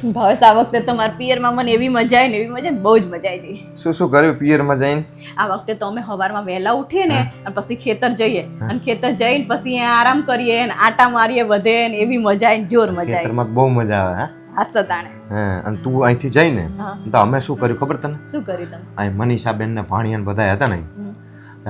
ભાવેશ આ વખતે તો મારા પિયરમાં મને એવી મજા આવી ને એવી મજા બહુ જ મજા આવી ગઈ. શું કર્યું પિયરમાં જઈને? આ વખતે તો અમે સવારમાં વહેલા ઉઠીએ ને અને પછી ખેતર જઈએ અને ખેતર જઈને પછી અહીંયા આરામ કરીએ ને આટા મારીએ બધે ને એવી મજા આવી જોર મજા આવી. ખેતરમાં તો બહુ મજા આવે. હા સતાણે. હા અને તું અહીંથી જઈને તો અમે શું કર્યું ખબર તને? શું કર્યું તમે? અહીં મનીષાબેન ને ભાણિયાને બધા હતા ને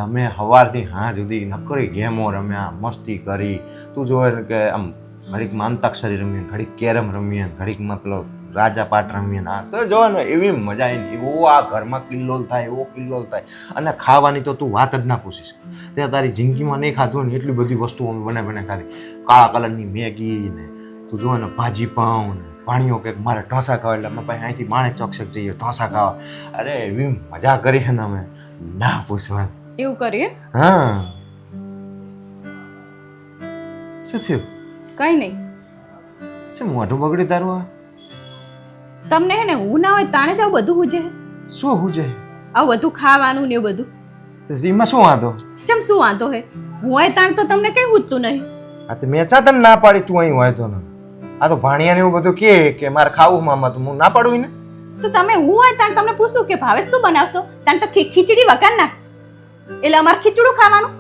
અમે સવારથી હાં સુધી નકરી ગેમો રમ્યા, મસ્તી કરી. તું જોવે કે આમ ઘડીકમાં અંતાક્ષરી રમીએ, ઘડીક કેરમ રમીએ, ઘડીકમાં પેલો રાજા પાટ રમીએ. હા તો જો ને એવી મજા આવી. એવો આ ઘરમાં કિલ્લોલ થાય, એવો કિલ્લોલ થાય. અને ખાવાની તો તું વાત જ ના પૂછીશ. ત્યાં તારી જિંદગીમાં નહીં ખાધું ને એટલી બધી વસ્તુઓ અમે બને ખાધી. કાળા કલરની મેગી ને તું જો ને ભાજી પાઉં ને પાણીઓ કે મારે ઢોસા ખાવા એટલે અમે પછી અહીંથી માણેક ચોકસક જઈએ ઢોસા ખાવા. અરે એવી મજા કરી છે ને અમે ના પૂછવા. એવું કરીએ? હા. શું થયું? કઈ નહીં. છે મોઢું બગડી તારું? તમને હે ને હું ના હોય તાણે જ આવું બધું હુજે. શું હુજે? આવું બધું ખાવાનું ને એવું બધું. એમાં શું વાંધો? ચમ શું વાંધો હે? હું હોય તાણ તો તમને કઈ હુજતું નહીં. આ તો મેં ચા તને ના પાડી તું અહીં હોય તો ને. આ તો ભાણિયાને એવું બધું કે મારે ખાવું મામા તો હું ના પાડું ને. તો તમે હું હોય તાણ તમને પૂછું કે ભાવેશ શું બનાવશો? તાણ તો ખીચડી વઘાર નાખ. એટલે અમારે ખીચડું ખાવાનું.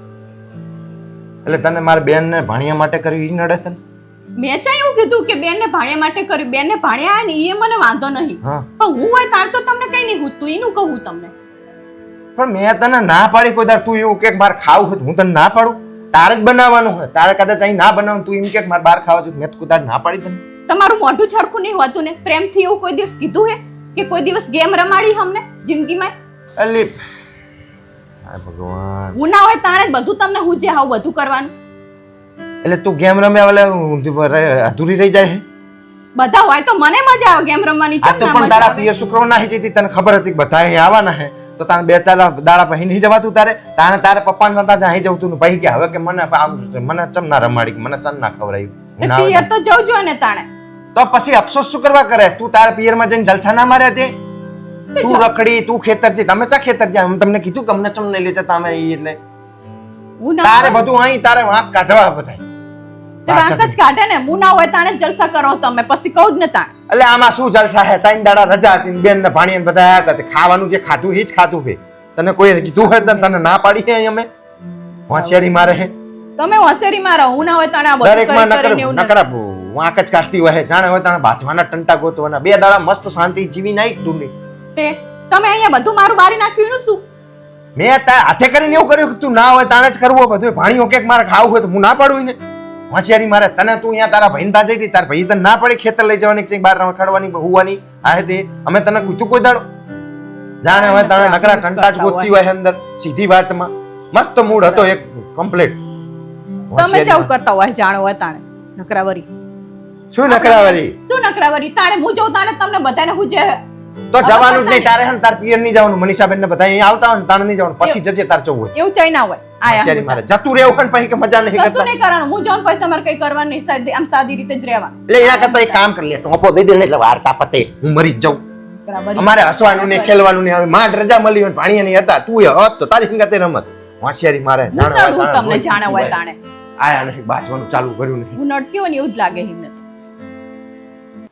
એટલે તને મારા બેન ને ભાણિયા માટે કર્યું ઈ નડે છે? મેં ચા એવું કીધું કે બેન ને ભાણિયા માટે કર્યું. બેન ને ભાણિયા આવે ને એ મને વાંધો નહીં. પણ હું હોય તાણ તો તમને કઈ નહીં હુજતું એનું કહું તમને. પણ મેં તને ના પાડી કોઈ વાર તું એવું કે મારે ખાવું હોય હું તને ના પાડું? તારે જ બનાવવાનું હોય. તારે કદાચ અહીં ના બનાવવાનું તું એમ કે મારે બહાર ખાવા છું મેં કોઈ ના પાડી તને. તમારું મોઢું છરખું નહીં હોતું ને. પ્રેમથી એવું કોઈ દિવસ કીધું હે કે કોઈ દિવસ ગેમ રમાડી અમને જિંદગીમાં? અલી ભગવાન હું ના હોય તાણે જ બધું તમને હું જે હાવ બધું કરવાનું. એટલે તું ગેમ રમ્યા એટલે અધૂરી રહી જાય? બધા હોય તો મને મજા આવે ગેમ રમવાની. આ તો પણ તારા પિયર શુક્રવાર ના હતી તને ખબર હતી બધા અહીં આવવાના હે તો તારે બે દાડા પછી નહીં જવાતું તારે પપ્પાને ત્યાં અહીં જવું તું પછી કે હવે કે મને ચમ ના રમાડી મને ચમ ના ખવડાવ્યું. પિયર તો જવું જોઈએ ને તાણે. તો પછી અફસોસ શું કરવા કરે? તું તારા પિયરમાં જઈને જલસા ના માર્યા તે? તું રખડી તું ખેતર છે તમે ચા ખેતર છે હું તમને કીધું કે અમને ચમ નહીં લેતા તમે એટલે તારે બધું અહીં તારે વાંક કાઢવા બધા વાંક જ કાઢે ને. હું ના હોય તાણે જલસા કરો તમે પછી કહું જ ને તાણે. એટલે આમાં શું જલસા હે? ત્રણ દાડા રજા હતી બેન ને ભાણિયા બધા આવ્યા હતા ખાવાનું જે ખાધું એ જ ખાધું હે. તને કોઈ કીધું હોય તને ના પાડી હે અમે હોશિયારી મારે હે? તમે હોશિયારી મારો. હું ના હોય તાણે આ બધું કરીને નકરા વાંક જ કાઢતી હોય જાણે હોય તાણે બાજવાના ટંટા ગોતવાના. બે દાડા મસ્ત શાંતિ જીવી નાઈ તું તમે અહીંયા બધું મારું બારી નાખ્યું શું? મેં હાથે કરીને એવું કર્યું કે તું ના હોય તાણે જ કરવું બધું. ભાણિયો કે મારે ખાવું હોય તો હું ના પાડું ને. હોશિયારી મારે તને તું અહીંયા તારા ભાઈ ત્યાં જઈ હતી તાર ભાઈ તને ના પડે ખેતર લઈ જવાની કઈ બહાર રખડવાની હોવાની આ તે અમે તને કીધું કોઈ દાડો? જાણે હવે તારે નકરા ટંટા જ ગોતતી હોય અંદર સીધી વાતમાં. મસ્ત મૂડ હતો એક કમ્પ્લીટ. તમે કેવું કરતા હોય જાણો હોય તાણે નકરાવરી. શું નકરાવરી? શું નકરાવરી? તાણે હું જઉં તાણે તમને બધાને હું જે તો જવાનું જ નહીં તારે હે તાર પિયર નહીં જવાનું. મનીષાબેન ને બધા અહીં આવતા હોય તારે નહીં જવાનું પછી જજે તાર જવું હોય એવું ચાઈ ના હોય. આયા મારે જતું રહેવું હોય પછી કે મજા નહીં કરતા. કશું નહીં કરવાનું. હું જાઉં પછી તમારે કઈ કરવાનું નહીં. આમ સાદી રીતે જ રહેવાનું. એટલે એના કરતા એક કામ કરી લે ટોપો દઈ દે એટલે વાર્તા પતે હું મરી જ જાઉં. અમારે હસવાનું ને ખેલવાનું ને માંડ રજા મળી હોય ભાણિયા નહીં હતા તું હોત તો તારી સંગાતે રમત. હોશિયારી મારે તમને જાણે હોય તાણે આયા નહીં બાજવાનું ચાલુ કર્યું નહીં. હું નડતી હોય ને એવું જ લાગે એમને.